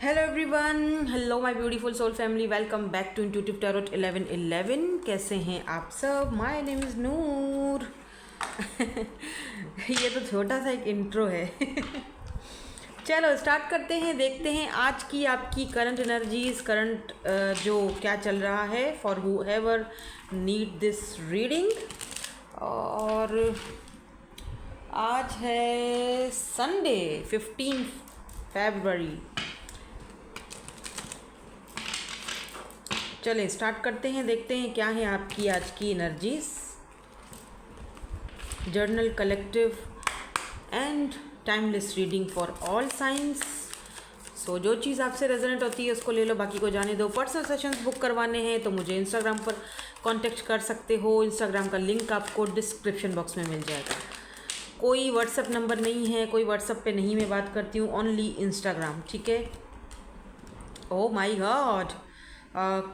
Hello everyone, hello my beautiful soul family, welcome back to intuitive tarot 1111। कैसे हैं आप सब? My name is Noor. ये तो छोटा सा एक इंट्रो है। चलो स्टार्ट करते हैं, देखते हैं आज की आपकी करंट एनर्जीज, करंट जो क्या चल रहा है for who ever need this reading. और आज है संडे 15 फरवरी। चलिए स्टार्ट करते हैं, देखते हैं क्या है आपकी आज की energies. Journal collective and timeless reading for all science. So जो चीज़ आपसे रेजोनेट होती है उसको ले लो, बाकी को जाने दो। पर्सनल सेशंस बुक करवाने हैं तो मुझे इंस्टाग्राम पर कांटेक्ट कर सकते हो। इंस्टाग्राम का लिंक आपको डिस्क्रिप्शन बॉक्स में मिल जाएगा। कोई व्हाट्सएप नंबर नहीं है, कोई व्हाट्सएप पे नहीं मैं बात करती हूँ, ओनली इंस्टाग्राम, ठीक है। Oh my God,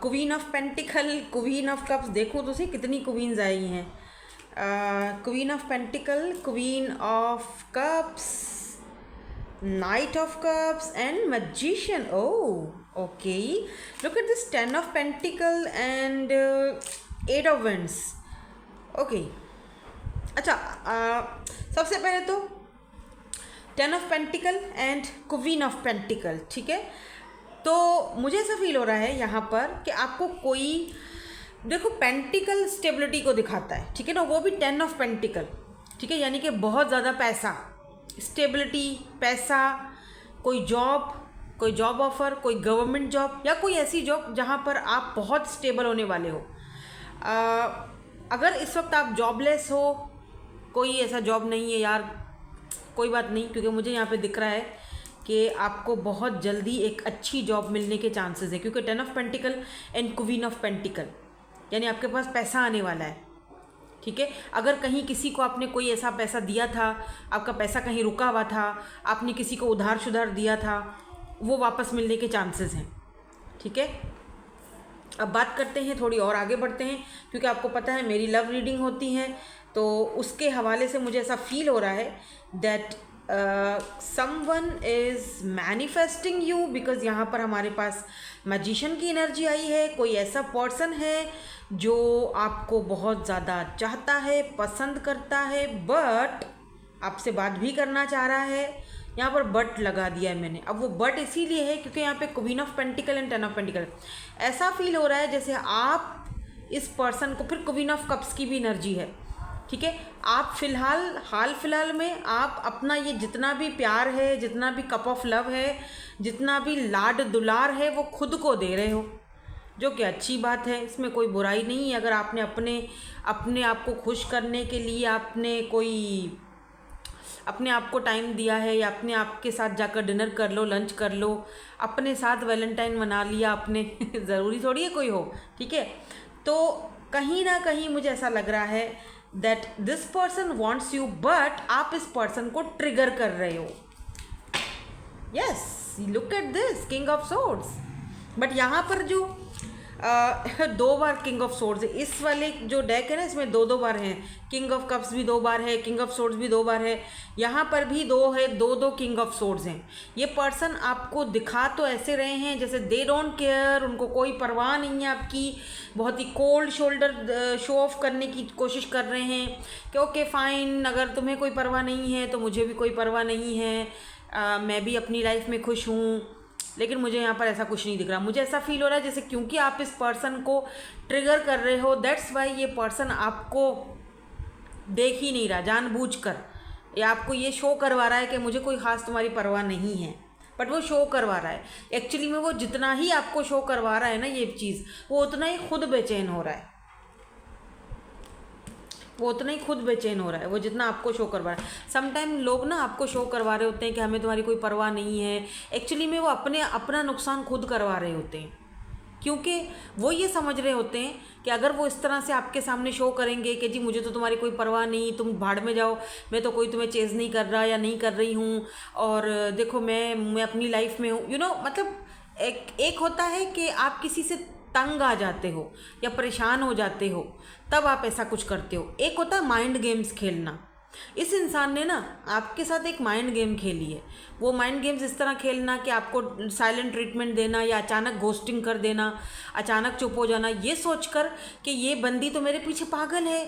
queen of pentacle, queen of cups. देखो तो सही कितनी क्वीन्स आई हैं। Queen of pentacle, queen of cups, night of cups and magician. Oh okay, look at this 10 of pentacle and 8 of vends. Okay, अच्छा, सबसे पहले तो 10 of pentacle and queen of pentacle, ठीक है। तो मुझे ऐसा फील हो रहा है यहाँ पर कि आपको कोई, देखो पेंटिकल स्टेबिलिटी को दिखाता है, ठीक है ना, वो भी 10 ऑफ पेंटिकल, ठीक है, यानी कि बहुत ज़्यादा पैसा, स्टेबिलिटी, पैसा, कोई जॉब ऑफर, कोई गवर्नमेंट जॉब या कोई ऐसी जॉब जहाँ पर आप बहुत स्टेबल होने वाले हो। अगर इस वक्त आप जॉबलेस हो, कोई ऐसा जॉब नहीं है यार, कोई बात नहीं, क्योंकि मुझे यहाँ पे दिख रहा है कि आपको बहुत जल्दी एक अच्छी जॉब मिलने के चांसेस है, क्योंकि 10 of pentacle and queen of pentacle, यानी आपके पास पैसा आने वाला है, ठीक है। अगर कहीं किसी को आपने कोई ऐसा पैसा दिया था, आपका पैसा कहीं रुका हुआ था, आपने किसी को उधार शुधार दिया था, वो वापस मिलने के चांसेस हैं, ठीक है। अब बात करते हैं, थोड़ी और आगे बढ़ते हैं, क्योंकि आपको पता है मेरी लव रीडिंग होती है, तो उसके हवाले से मुझे ऐसा फील हो रहा है that someone is manifesting you, because यहाँ पर हमारे पास मैजिशियन की एनर्जी आई है। कोई ऐसा पर्सन है जो आपको बहुत ज़्यादा चाहता है, पसंद करता है, बट आपसे बात भी करना चाह रहा है। यहाँ पर बट लगा दिया है मैंने। अब वो बट इसीलिए है क्योंकि यहाँ पे queen of pentacle and 10 of pentacle. ऐसा फील हो रहा है जैसे आप इस पर्सन को, फिर क्वीन ऑफ कप्स की भी एनर्जी है, ठीक है। आप हाल फिलहाल में आप अपना ये जितना भी प्यार है, जितना भी कप ऑफ लव है, जितना भी लाड दुलार है, वो खुद को दे रहे हो, जो कि अच्छी बात है, इसमें कोई बुराई नहीं है। अगर आपने अपने आप को खुश करने के लिए आपने कोई अपने आप को टाइम दिया है, या अपने आप के साथ जाकर डिनर कर लो, लंच कर लो, अपने साथ वैलेंटाइन मना लिया आपने, ज़रूरी थोड़ी है कोई हो, ठीक है। तो कहीं ना कहीं मुझे ऐसा लग रहा है that this person wants you, but आप इस पर्सन को ट्रिगर कर रहे हो। Yes, look at this king of swords. But यहाँ पर जो दो बार किंग ऑफ सोर्ड्स है, इस वाले जो डेक है ना, इसमें दो बार हैं। किंग ऑफ कप्स भी 2 बार है, किंग ऑफ सोर्ड्स भी 2 बार है, यहाँ पर भी 2 है, दो किंग ऑफ सोर्ड्स हैं। ये पर्सन आपको दिखा तो ऐसे रहे हैं जैसे दे डोंट केयर, उनको कोई परवाह नहीं है आपकी, बहुत ही कोल्ड शोल्डर शो ऑफ करने की कोशिश कर रहे हैं कि ओके फाइन, अगर तुम्हें कोई परवाह नहीं है तो मुझे भी कोई परवाह नहीं है, मैं भी अपनी लाइफ में खुश हूँ। लेकिन मुझे यहाँ पर ऐसा कुछ नहीं दिख रहा। मुझे ऐसा फील हो रहा है जैसे क्योंकि आप इस पर्सन को ट्रिगर कर रहे हो, दैट्स वाई ये पर्सन आपको देख ही नहीं रहा जानबूझकर, या आपको ये शो करवा रहा है कि मुझे कोई ख़ास तुम्हारी परवाह नहीं है, बट वो शो करवा रहा है। एक्चुअली में वो जितना ही आपको शो करवा रहा है ना ये चीज़, वो उतना ही खुद बेचैन हो रहा है, वो उतना ही खुद बेचैन हो रहा है, वो जितना आपको शो करवा रहा है। समटाइम लोग ना आपको शो करवा रहे होते हैं कि हमें तुम्हारी कोई परवाह नहीं है, एक्चुअली में वो अपना नुकसान खुद करवा रहे होते हैं, क्योंकि वो ये समझ रहे होते हैं कि अगर वो इस तरह से आपके सामने शो करेंगे कि जी मुझे तो तुम्हारी कोई परवाह नहीं, तुम भाड़ में जाओ, मैं तो कोई तुम्हें चेज़ नहीं कर रहा या नहीं कर रही हूँ, और देखो मैं अपनी लाइफ में हूँ, मतलब एक होता है कि आप किसी से तंग आ जाते हो या परेशान हो जाते हो, तब आप ऐसा कुछ करते हो। एक होता है माइंड गेम्स खेलना, इस इंसान ने ना आपके साथ एक माइंड गेम खेली है। वो माइंड गेम्स इस तरह खेलना कि आपको साइलेंट ट्रीटमेंट देना या अचानक घोस्टिंग कर देना, अचानक चुप हो जाना, ये सोचकर कि ये बंदी तो मेरे पीछे पागल है,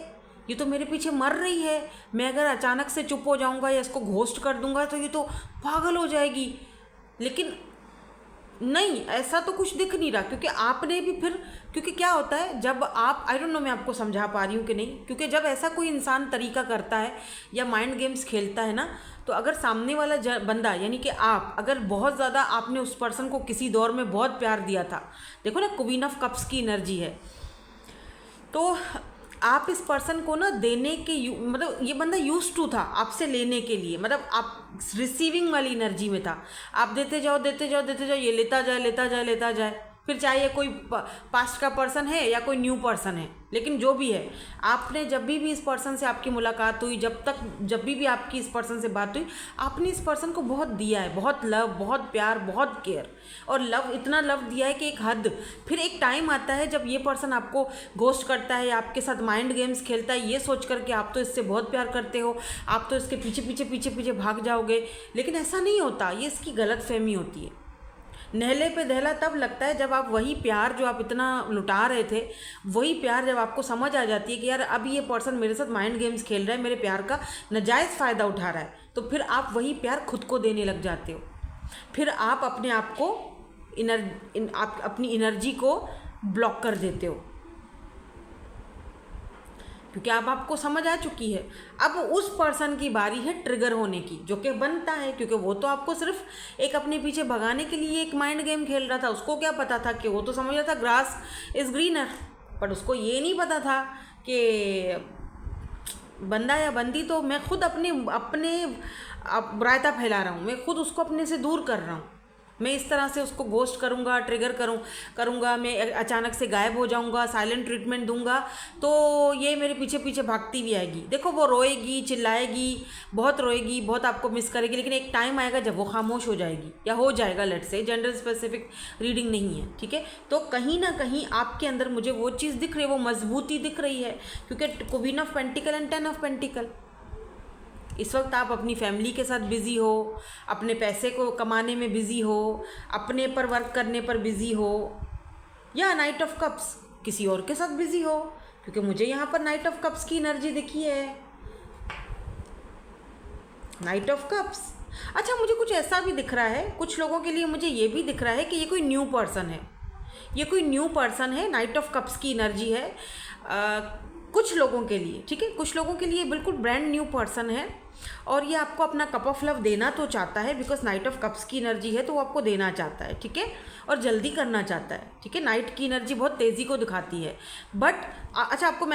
ये तो मेरे पीछे मर रही है, मैं अगर अचानक से चुप हो जाऊंगा या इसको घोस्ट कर दूंगा तो ये तो पागल हो जाएगी। लेकिन नहीं, ऐसा तो कुछ दिख नहीं रहा, क्योंकि आपने भी फिर, क्योंकि क्या होता है जब आप, आई डोंट नो मैं आपको समझा पा रही हूँ कि नहीं, क्योंकि जब ऐसा कोई इंसान तरीका करता है या माइंड गेम्स खेलता है ना, तो अगर सामने वाला बंदा यानी कि आप अगर बहुत ज़्यादा आपने उस पर्सन को किसी दौर में बहुत प्यार दिया था, देखो ना क्वीन ऑफ कप्स की एनर्जी है, तो आप इस पर्सन को ना देने के मतलब ये बंदा यूज टू था आपसे लेने के लिए, मतलब आप रिसीविंग वाली एनर्जी में था, आप देते जाओ देते जाओ देते जाओ, ये लेता जाए लेता जाए लेता जाए, फिर चाहे ये कोई पास्ट का पर्सन है या कोई न्यू पर्सन है, लेकिन जो भी है, आपने जब भी इस पर्सन से आपकी मुलाकात हुई, जब भी आपकी इस पर्सन से बात हुई, आपने इस पर्सन को बहुत दिया है, बहुत लव, बहुत प्यार, बहुत केयर, और लव इतना लव दिया है कि एक हद। फिर एक टाइम आता है जब ये पर्सन आपको घोस्ट करता है या आपके साथ माइंड गेम्स खेलता है, ये सोच कर कि आप तो इससे बहुत प्यार करते हो, आप तो इसके पीछे पीछे पीछे पीछे भाग जाओगे, लेकिन ऐसा नहीं होता, ये इसकी गलतफहमी होती है। नहले पे दहला तब लगता है जब आप वही प्यार जो आप इतना लुटा रहे थे, वही प्यार जब आपको समझ आ जाती है कि यार अब ये पर्सन मेरे साथ माइंड गेम्स खेल रहा है, मेरे प्यार का नाजायज़ फ़ायदा उठा रहा है, तो फिर आप वही प्यार खुद को देने लग जाते हो। फिर आप अपने आप को आप अपनी एनर्जी को ब्लॉक कर देते हो, क्योंकि अब आपको समझ आ चुकी है। अब उस पर्सन की बारी है ट्रिगर होने की, जो कि बनता है, क्योंकि वो तो आपको सिर्फ एक अपने पीछे भगाने के लिए एक माइंड गेम खेल रहा था। उसको क्या पता था कि वो तो समझ रहा था ग्रास इज़ ग्रीनर, पर उसको ये नहीं पता था कि बंदा या बंदी तो मैं खुद अपने रायता फैला रहा हूँ, मैं खुद उसको अपने से दूर कर रहा हूँ, मैं इस तरह से उसको घोस्ट करूँगा, ट्रिगर करूँगा, मैं अचानक से गायब हो जाऊँगा, साइलेंट ट्रीटमेंट दूंगा, तो ये मेरे पीछे पीछे भागती भी आएगी। देखो वो रोएगी, चिल्लाएगी, बहुत रोएगी, बहुत आपको मिस करेगी, लेकिन एक टाइम आएगा जब वो खामोश हो जाएगी या हो जाएगा। लेट से जेंडर स्पेसिफिक रीडिंग नहीं है, ठीक है। तो कहीं ना कहीं आपके अंदर मुझे वो चीज़ दिख रही है, वो मजबूती दिख रही है, क्योंकि queen of pentacle and 10 of pentacle, इस वक्त आप अपनी फैमिली के साथ बिज़ी हो, अपने पैसे को कमाने में बिज़ी हो, अपने पर वर्क करने पर बिज़ी हो, या नाइट ऑफ कप्स किसी और के साथ बिज़ी हो, क्योंकि मुझे यहाँ पर नाइट ऑफ कप्स की एनर्जी दिखी है। नाइट ऑफ कप्स, अच्छा मुझे कुछ ऐसा भी दिख रहा है, कुछ लोगों के लिए मुझे ये भी दिख रहा है कि ये कोई न्यू पर्सन है, ये कोई न्यू पर्सन है। नाइट ऑफ कप्स की एनर्जी है कुछ लोगों के लिए, ठीक है, कुछ लोगों के लिए बिल्कुल ब्रांड न्यू पर्सन है, और ये आपको अपना कप ऑफ लव देना तो चाहता है, बिकॉज नाइट ऑफ कप्स की एनर्जी है, तो वो आपको देना चाहता है, ठीक है, और जल्दी करना चाहता है, ठीक है। नाइट की एनर्जी बहुत तेज़ी को दिखाती है, बट अच्छा आपको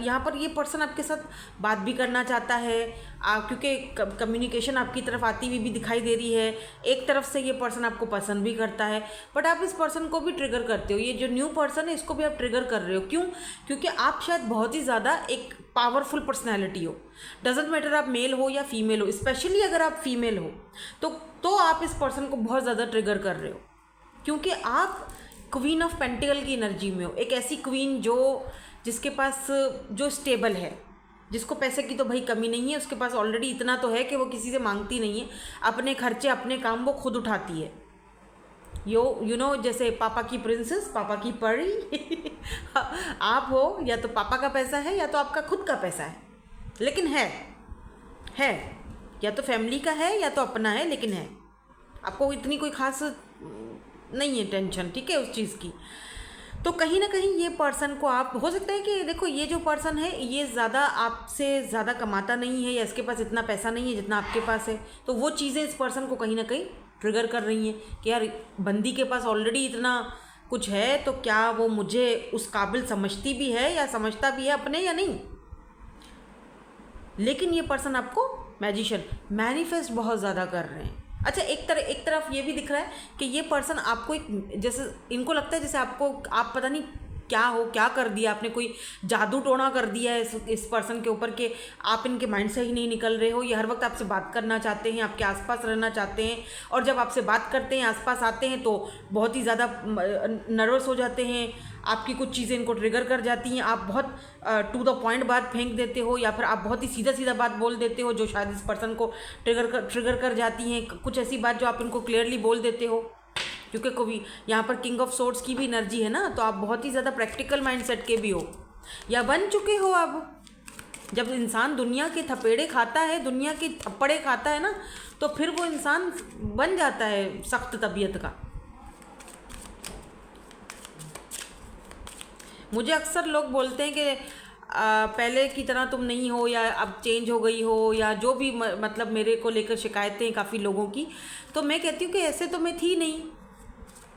यहाँ पर ये पर्सन आपके साथ बात भी करना चाहता है, क्योंकि कम्युनिकेशन आपकी तरफ आती हुई भी दिखाई दे रही है। एक तरफ से ये पर्सन आपको पसंद भी करता है, बट आप इस पर्सन को भी ट्रिगर करते हो। ये जो न्यू पर्सन है इसको भी आप ट्रिगर कर रहे हो, क्यों? क्योंकि आप शायद बहुत ही ज़्यादा एक पावरफुल पर्सनैलिटी हो, डजेंट मैटर आप मेल हो या फीमेल हो, स्पेशली अगर आप फीमेल हो तो आप इस पर्सन को बहुत ज़्यादा ट्रिगर कर रहे हो, क्योंकि आप क्वीन ऑफ पेंटिकल की एनर्जी में हो, एक ऐसी क्वीन जिसके पास जो स्टेबल है, जिसको पैसे की तो भाई कमी नहीं है, उसके पास ऑलरेडी इतना तो है कि वो किसी से मांगती नहीं है, अपने खर्चे अपने काम वो खुद उठाती है। यू नो जैसे पापा की प्रिंसेस, पापा की परी आप हो, या तो पापा का पैसा है या तो आपका खुद का पैसा है, लेकिन है या तो फैमिली का है या तो अपना है, लेकिन है, आपको इतनी कोई खास नहीं है टेंशन, ठीक है, उस चीज़ की। तो कहीं ना कहीं ये पर्सन को आप, हो सकता है कि देखो ये जो पर्सन है ये ज़्यादा आपसे ज़्यादा कमाता नहीं है, या इसके पास इतना पैसा नहीं है जितना आपके पास है, तो वो चीज़ें इस पर्सन को कहीं ना कहीं ट्रिगर कर रही हैं कि यार बंदी के पास ऑलरेडी इतना कुछ है, तो क्या वो मुझे उस काबिल समझती भी है या समझता भी है अपने या नहीं। लेकिन ये पर्सन आपको मैजिशियन मैनिफेस्ट बहुत ज़्यादा कर रहे हैं। अच्छा एक तरफ ये भी दिख रहा है कि ये पर्सन आपको एक, जैसे इनको लगता है जैसे आप पता नहीं क्या हो, क्या कर दिया आपने, कोई जादू टोना कर दिया है इस पर्सन के ऊपर कि आप इनके माइंड से ही नहीं निकल रहे हो। ये हर वक्त आपसे बात करना चाहते हैं, आपके आसपास रहना चाहते हैं, और जब आपसे बात करते हैं, आसपास आते हैं तो बहुत ही ज़्यादा नर्वस हो जाते हैं। आपकी कुछ चीज़ें इनको ट्रिगर कर जाती हैं। आप बहुत टू द पॉइंट बात फेंक देते हो, या फिर आप बहुत ही सीधा सीधा बात बोल देते हो जो शायद इस पर्सन को ट्रिगर कर जाती हैं। कुछ ऐसी बात जो आप इनको क्लियरली बोल देते हो, क्योंकि कभी यहाँ पर किंग ऑफ सोर्ड्स की भी एनर्जी है ना, तो आप बहुत ही ज़्यादा प्रैक्टिकल माइंडसेट के भी हो या बन चुके हो। अब जब इंसान दुनिया के थपेड़े खाता है, दुनिया के थप्पड़े खाता है ना, तो फिर वो इंसान बन जाता है सख्त तबीयत का। मुझे अक्सर लोग बोलते हैं कि पहले की तरह तुम नहीं हो, या अब चेंज हो गई हो, या जो भी मतलब मेरे को लेकर शिकायतें हैं काफ़ी लोगों की। तो मैं कहती हूँ कि ऐसे तो मैं थी नहीं।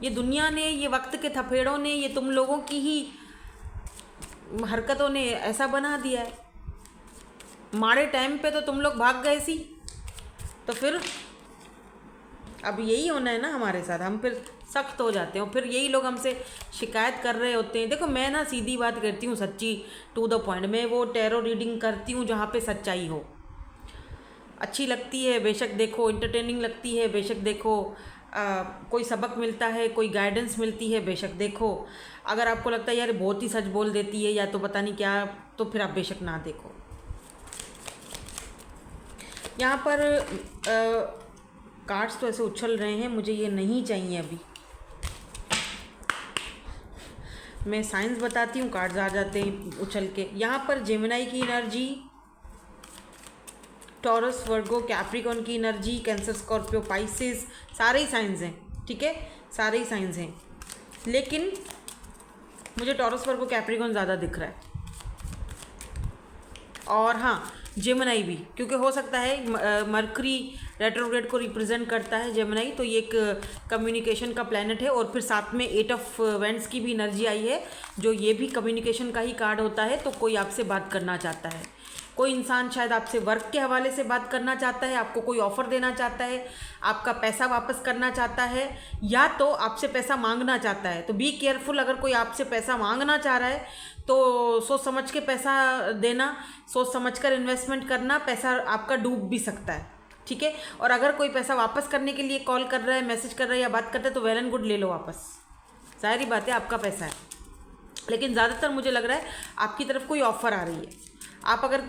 ये दुनिया ने, ये वक्त के थपेड़ों ने, ये तुम लोगों की ही हरकतों ने ऐसा बना दिया है। माड़े टाइम पे तो तुम लोग भाग गए सी, तो फिर अब यही होना है ना हमारे साथ। हम फिर सख्त हो जाते हैं, और फिर यही लोग हमसे शिकायत कर रहे होते हैं। देखो मैं ना सीधी बात करती हूँ, सच्ची, टू द पॉइंट। मैं वो टैरो रीडिंग करती हूँ जहाँ पे सच्चाई हो। अच्छी लगती है बेशक देखो, इंटरटेनिंग लगती है बेशक देखो, कोई सबक मिलता है, कोई गाइडेंस मिलती है बेशक देखो। अगर आपको लगता है यार बहुत ही सच बोल देती है या तो पता नहीं क्या, तो फिर आप बेशक ना देखो। यहाँ पर कार्ड्स तो ऐसे उछल रहे हैं, मुझे ये नहीं चाहिए अभी। मैं साइंस बताती हूँ, कार्ड्स आ जाते हैं उछल के। यहाँ पर जेमिनी की एनर्जी, टॉरस, वर्गो, कैप्रिकॉर्न की एनर्जी, कैंसर, स्कॉर्पियो, पाइसेस, सारे ही साइंस हैं, ठीक है, सारे ही साइंस हैं। लेकिन मुझे टॉरस, वर्गो, कैप्रिकॉर्न ज़्यादा दिख रहा है। और हाँ, जेमिनी भी, क्योंकि हो सकता है मरकरी रेट्रोग्रेड को रिप्रेजेंट करता है जेमिनी, तो ये एक कम्युनिकेशन का प्लैनेट है। और फिर साथ में 8 ऑफ वेंट्स की भी एनर्जी आई है, जो ये भी कम्युनिकेशन का ही कार्ड होता है। तो कोई आपसे बात करना चाहता है, कोई इंसान शायद आपसे वर्क के हवाले से बात करना चाहता है, आपको कोई ऑफ़र देना चाहता है, आपका पैसा वापस करना चाहता है, या तो आपसे पैसा मांगना चाहता है। तो बी केयरफुल, अगर कोई आपसे पैसा मांगना चाह रहा है तो सोच समझ के पैसा देना, सोच समझ कर इन्वेस्टमेंट करना, पैसा आपका डूब भी सकता है, ठीक है। और अगर कोई पैसा वापस करने के लिए कॉल कर रहा है, मैसेज कर रहा है या बात करता है, तो वेल एंड गुड, ले लो वापस, ज़ाहिर बात है आपका पैसा है। लेकिन ज़्यादातर मुझे लग रहा है आपकी तरफ कोई ऑफ़र आ रही है। आप अगर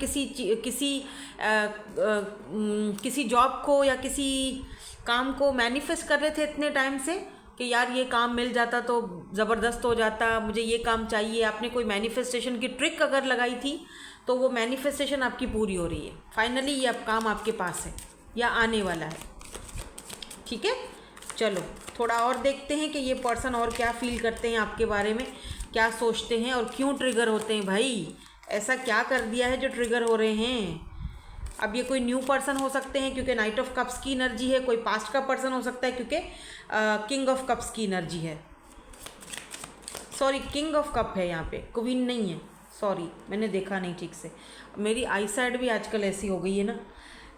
किसी जॉब को या किसी काम को मैनिफेस्ट कर रहे थे इतने टाइम से कि यार ये काम मिल जाता तो ज़बरदस्त हो जाता, मुझे ये काम चाहिए, आपने कोई मैनिफेस्टेशन की ट्रिक अगर लगाई थी, तो वो मैनिफेस्टेशन आपकी पूरी हो रही है। फाइनली ये अब काम आपके पास है या आने वाला है, ठीक है। चलो थोड़ा और देखते हैं कि ये पर्सन और क्या फील करते हैं आपके बारे में, क्या सोचते हैं और क्यों ट्रिगर होते हैं। भाई ऐसा क्या कर दिया है जो ट्रिगर हो रहे हैं। अब ये कोई न्यू पर्सन हो सकते हैं क्योंकि नाइट ऑफ कप्स की एनर्जी है, कोई पास्ट का पर्सन हो सकता है क्योंकि किंग ऑफ कप्स की एनर्जी है। सॉरी, किंग ऑफ कप है यहाँ पे, क्वीन नहीं है, सॉरी मैंने देखा नहीं ठीक से, मेरी आई साइड भी आजकल ऐसी हो गई है ना।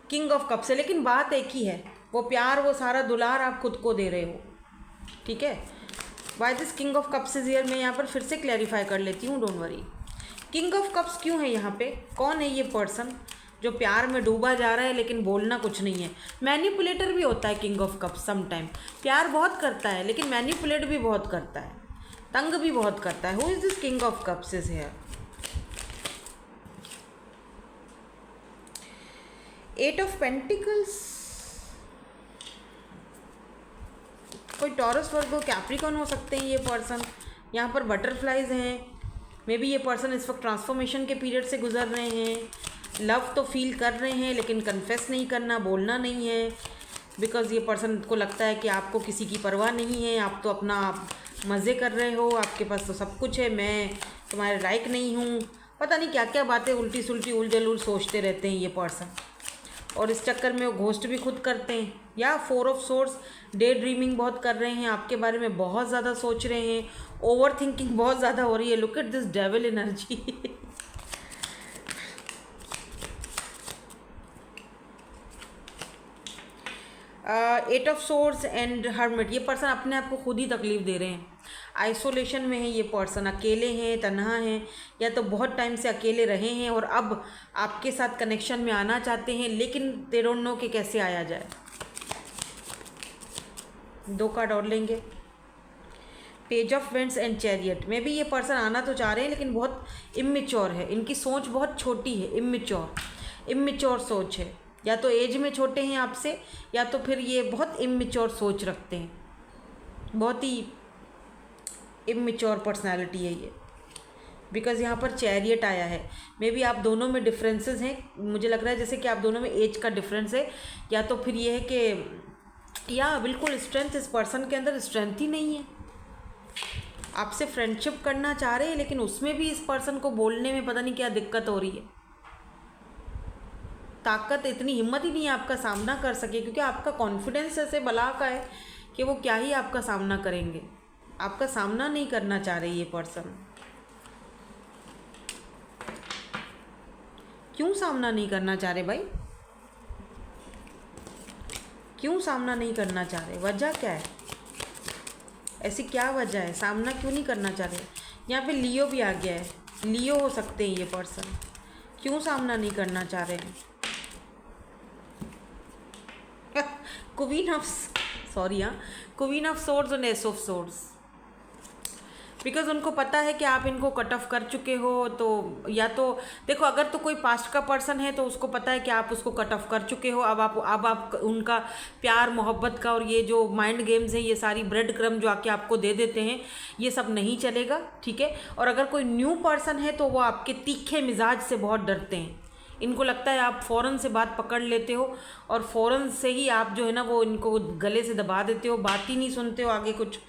किंग ऑफ कप्स है, लेकिन बात एक ही है, वो प्यार, वो सारा दुलार आप खुद को दे रहे हो, ठीक है। Why this king of cups is here, मैं यहाँ पर फिर से क्लैरिफाई कर लेती हूँ, don't worry. King of cups क्यों है यहाँ पे, कौन है ये पर्सन जो प्यार में डूबा जा रहा है लेकिन बोलना कुछ नहीं है। मैनिपुलेटर भी होता है king of cups some time, प्यार बहुत करता है लेकिन मैनिपुलेट भी बहुत करता है, तंग भी बहुत करता है। Who is this king of cups is here. 8 of pentacles, कोई टॉरस, वर्गो, कैप्रिकॉर्न हो सकते हैं ये पर्सन। यहाँ पर बटरफ्लाइज हैं, मे बी ये पर्सन इस वक्त ट्रांसफॉर्मेशन के पीरियड से गुजर रहे हैं। लव तो फील कर रहे हैं लेकिन कन्फेस नहीं करना, बोलना नहीं है, बिकॉज़ ये पर्सन को लगता है कि आपको किसी की परवाह नहीं है, आप तो अपना मज़े कर रहे हो, आपके पास तो सब कुछ है, मैं तुम्हारे लायक नहीं हूँ। पता नहीं क्या क्या बातें उल्टी सुलटी उलझुल सोचते रहते हैं ये पर्सन, और इस चक्कर में वो घोस्ट भी खुद करते हैं। या 4 ऑफ सोर्स, डे ड्रीमिंग बहुत कर रहे हैं, आपके बारे में बहुत ज़्यादा सोच रहे हैं, ओवर थिंकिंग बहुत ज़्यादा हो रही है। Look at this devil energy. Eight of swords and hermit, ये पर्सन अपने आप को खुद ही तकलीफ दे रहे हैं, आइसोलेशन में है ये पर्सन, अकेले हैं, तन्हा हैं, या तो बहुत टाइम से अकेले रहे हैं और अब आपके साथ कनेक्शन में आना चाहते हैं, लेकिन दे डोंट नो कि कैसे आया जाए। 2 कार्ड और लेंगे, page of vents and chariot. में भी ये पर्सन आना तो चाह रहे हैं लेकिन बहुत इमेच्योर है, इनकी सोच बहुत छोटी है, इमेच्योर सोच है, या तो एज में छोटे हैं आपसे, या तो फिर ये बहुत इमेच्योर सोच रखते हैं, बहुत ही इमेच्योर पर्सनालिटी है ये, बिकॉज यहाँ पर चैरियट आया है। मे बी आप दोनों में डिफरेंसेस हैं, मुझे लग रहा है जैसे कि आप दोनों में एज का डिफरेंस है, या तो फिर ये है कि या बिल्कुल स्ट्रेंथ, इस पर्सन के अंदर स्ट्रेंथ ही नहीं है, आपसे फ्रेंडशिप करना चाह रहे हैं लेकिन उसमें भी इस पर्सन को बोलने में पता नहीं क्या दिक्कत हो रही है, ताकत, इतनी हिम्मत ही नहीं है आपका सामना कर सके, क्योंकि आपका कॉन्फिडेंस ऐसे बला का है कि वो क्या ही आपका सामना करेंगे, आपका सामना नहीं करना चाह रहे ये पर्सन। क्यों सामना नहीं करना चाह रहे भाई, क्यों सामना नहीं करना चाह रहे, वजह क्या है, ऐसी क्या वजह है, सामना क्यों नहीं करना चाह रहे। यहाँ पे लियो भी आ गया है, लियो हो सकते हैं ये पर्सन, क्यों सामना नहीं करना चाह रहे हैं। Queen of queen of swords और एस ऑफ सोर्ड्स, बिकॉज उनको पता है कि आप इनको कट ऑफ कर चुके हो, तो या तो देखो, अगर तो कोई पास्ट का पर्सन है तो उसको पता है कि आप उसको कट ऑफ कर चुके हो, अब आप उनका प्यार मोहब्बत का और ये जो माइंड गेम्स हैं, ये सारी ब्रेड क्रम जो आके आपको दे देते हैं, ये सब नहीं चलेगा, ठीक है। और अगर कोई न्यू पर्सन है तो वो आपके तीखे मिजाज से बहुत डरते हैं, इनको लगता है आप फ़ौरन से बात पकड़ लेते हो और फ़ौरन से ही आप जो है ना वो इनको गले से दबा देते हो, बात ही नहीं सुनते हो आगे कुछ,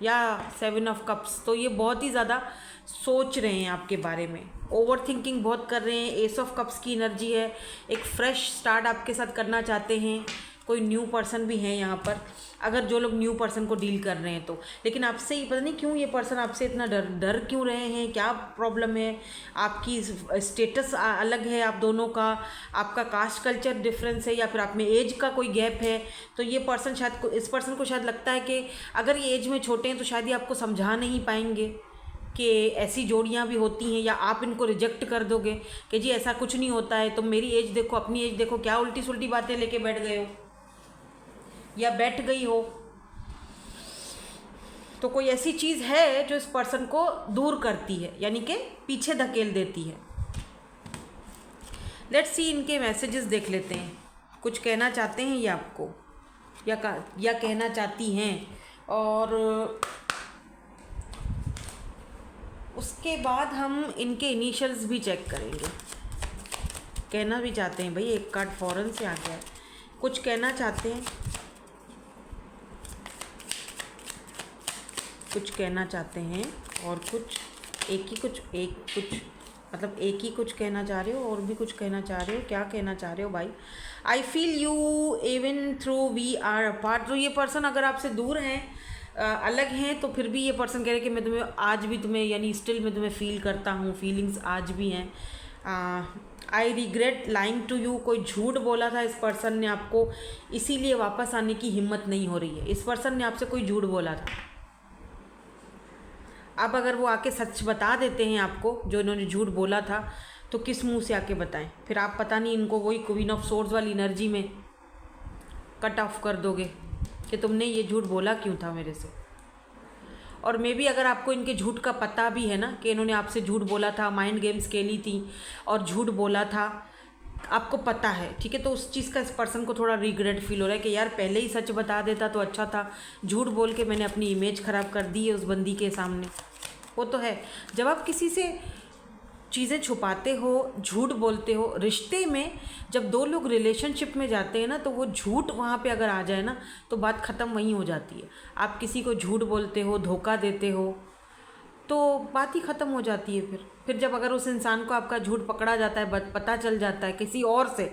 या 7 ऑफ कप्स। तो ये बहुत ही ज़्यादा सोच रहे हैं आपके बारे में, ओवर थिंकिंग बहुत कर रहे हैं। एस ऑफ कप्स की एनर्जी है, एक फ्रेश स्टार्ट आपके साथ करना चाहते हैं, कोई न्यू पर्सन भी है यहाँ पर, अगर जो लोग न्यू पर्सन को डील कर रहे हैं तो। लेकिन आपसे ही पता नहीं क्यों ये पर्सन आपसे इतना डर क्यों रहे हैं, क्या प्रॉब्लम है, आपकी स्टेटस अलग है आप दोनों का, आपका कास्ट कल्चर डिफरेंस है, या फिर आप में एज का कोई गैप है। तो ये पर्सन शायद, इस पर्सन को शायद लगता है कि अगर ये एज में छोटे हैं तो शायद ये आपको समझा नहीं पाएंगे कि ऐसी जोड़ियां भी होती हैं, या आप इनको रिजेक्ट कर दोगे कि जी ऐसा कुछ नहीं होता है, तुम मेरी एज देखो, अपनी एज देखो, क्या उल्टी सुल्टी बातें लेके बैठ गए हो या बैठ गई हो। तो कोई ऐसी चीज़ है जो इस पर्सन को दूर करती है, यानी कि पीछे धकेल देती है। लेट्स सी, इनके मैसेजेस देख लेते हैं, कुछ कहना चाहते हैं ये आपको या कहना चाहती हैं, और उसके बाद हम इनके इनिशियल्स भी चेक करेंगे। कहना भी चाहते हैं भाई, एक कार्ड फौरन से आ गया है, कुछ कहना चाहते हैं, कुछ कहना चाहते हैं, और कुछ एक ही कुछ कहना चाह रहे हो और भी कुछ कहना चाह रहे हो। क्या कहना चाह रहे हो भाई? I feel you even through we are apart. तो ये पर्सन अगर आपसे दूर हैं, अलग हैं, तो फिर भी ये पर्सन कह रहे हैं कि मैं तुम्हें आज भी तुम्हें, यानी स्टिल मैं तुम्हें फील करता हूँ, फीलिंग्स आज भी हैं। I regret lying to you. कोई झूठ बोला था इस पर्सन ने आपको, इसीलिए वापस आने की हिम्मत नहीं हो रही है। इस पर्सन ने आपसे कोई झूठ बोला था, अब अगर वो आके सच बता देते हैं आपको जो इन्होंने झूठ बोला था, तो किस मुंह से आके बताएं? फिर आप पता नहीं इनको वही क्वीन ऑफ सोर्ड्स वाली एनर्जी में कट ऑफ कर दोगे कि तुमने ये झूठ बोला क्यों था मेरे से। और मे बी अगर आपको इनके झूठ का पता भी है ना कि इन्होंने आपसे झूठ बोला था, माइंड गेम्स खेली थी और झूठ बोला था, आपको पता है, ठीक है, तो उस चीज़ का इस पर्सन को थोड़ा रिग्रेट फील हो रहा है कि यार पहले ही सच बता देता तो अच्छा था, झूठ बोल के मैंने अपनी इमेज ख़राब कर दी है उस बंदी के सामने। वो तो है, जब आप किसी से चीज़ें छुपाते हो, झूठ बोलते हो, रिश्ते में जब 2 लोग रिलेशनशिप में जाते हैं ना, तो वो झूठ वहाँ पे अगर आ जाए ना तो बात ख़त्म वहीं हो जाती है। आप किसी को झूठ बोलते हो, धोखा देते हो, तो बात ही ख़त्म हो जाती है। फिर जब अगर उस इंसान को आपका झूठ पकड़ा जाता है, पता चल जाता है किसी और से,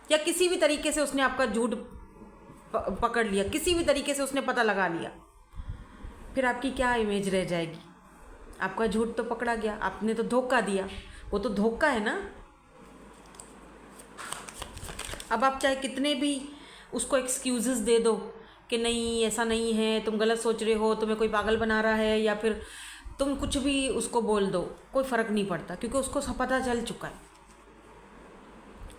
या किसी भी तरीके से उसने आपका झूठ पकड़ लिया, किसी भी तरीके से उसने पता लगा लिया, फिर आपकी क्या इमेज रह जाएगी? आपका झूठ तो पकड़ा गया, आपने तो धोखा दिया, वो तो धोखा है ना। अब आप चाहे कितने भी उसको एक्सक्यूज़ेस दे दो कि नहीं ऐसा नहीं है, तुम गलत सोच रहे हो, तुम्हें कोई पागल बना रहा है, या फिर तुम कुछ भी उसको बोल दो, कोई फ़र्क नहीं पड़ता, क्योंकि उसको सब पता चल चुका है।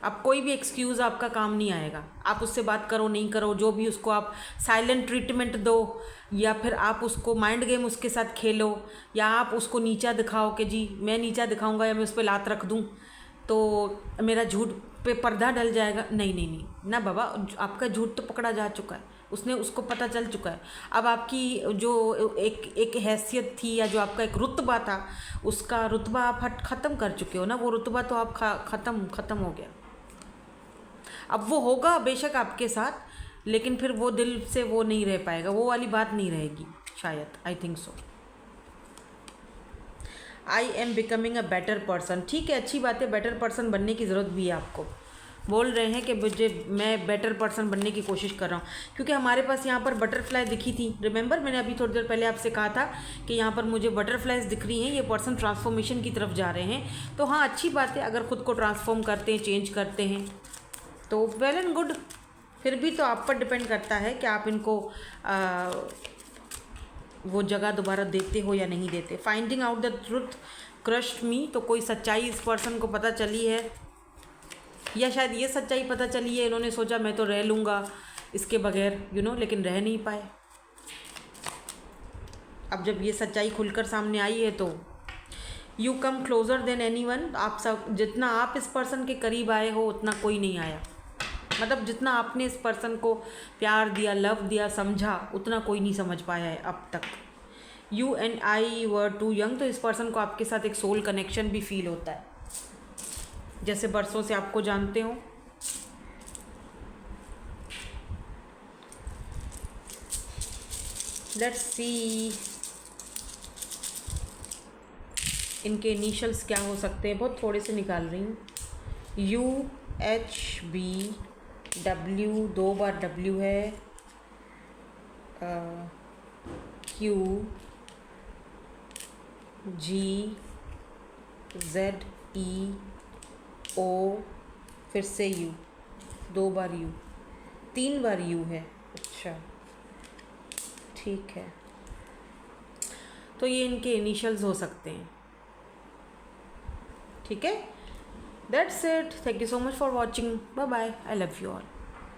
अब कोई भी एक्सक्यूज़ आपका काम नहीं आएगा। आप उससे बात करो नहीं करो, जो भी उसको आप साइलेंट ट्रीटमेंट दो, या फिर आप उसको माइंड गेम उसके साथ खेलो, या आप उसको नीचा दिखाओ कि जी मैं नीचा दिखाऊंगा या मैं उस पर लात रख दूं तो मेरा झूठ पे पर्दा डल जाएगा। नहीं नहीं नहीं ना बाबा, आपका झूठ तो पकड़ा जा चुका है, उसने उसको पता चल चुका है। अब आपकी जो एक हैसियत थी या जो आपका एक रुतबा था, उसका रुतबा आप ख़त्म कर चुके हो ना, वो रुतबा तो आप ख़त्म हो गया। अब वो होगा बेशक आपके साथ, लेकिन फिर वो दिल से वो नहीं रह पाएगा, वो वाली बात नहीं रहेगी शायद, I think so. I am becoming a better person, ठीक है, अच्छी बात है, बेटर पर्सन बनने की ज़रूरत भी है आपको। बोल रहे हैं कि मुझे मैं बेटर पर्सन बनने की कोशिश कर रहा हूँ, क्योंकि हमारे पास यहाँ पर बटरफ्लाई दिखी थी। रिमेंबर, मैंने अभी थोड़ी देर पहले आपसे कहा था कि यहाँ पर मुझे बटरफ्लाइज दिख रही हैं, ये पर्सन ट्रांसफॉर्मेशन की तरफ जा रहे हैं। तो हाँ, अच्छी बात है, अगर ख़ुद को ट्रांसफॉर्म करते हैं, चेंज करते हैं तो वेल एंड गुड। फिर भी तो आप पर डिपेंड करता है कि आप इनको वो जगह दोबारा देते हो या नहीं देते। Finding out the truth crushed me, तो कोई सच्चाई इस पर्सन को पता चली है, या शायद ये सच्चाई पता चली है, इन्होंने सोचा मैं तो रह लूँगा इसके बगैर, लेकिन रह नहीं पाए। अब जब ये सच्चाई खुलकर सामने आई है तो you come closer than anyone, आप सब जितना आप इस पर्सन के करीब आए हो उतना कोई नहीं आया। मतलब जितना आपने इस पर्सन को प्यार दिया, लव दिया, समझा, उतना कोई नहीं समझ पाया है अब तक। You and I were too young, तो इस पर्सन को आपके साथ एक सोल कनेक्शन भी फील होता है, जैसे बरसों से आपको जानते हो। लेट्स सी इनके इनिशियल्स क्या हो सकते हैं, बहुत थोड़े से निकाल रही हूँ। UHB, W, 2 बार W है, Q, G, Z, E, O, फिर से U, 2 बार U, 3 बार U है। अच्छा ठीक है, तो ये इनके इनिशियल्स हो सकते हैं। ठीक है, that's it, thank you so much for watching, bye bye, I love you all.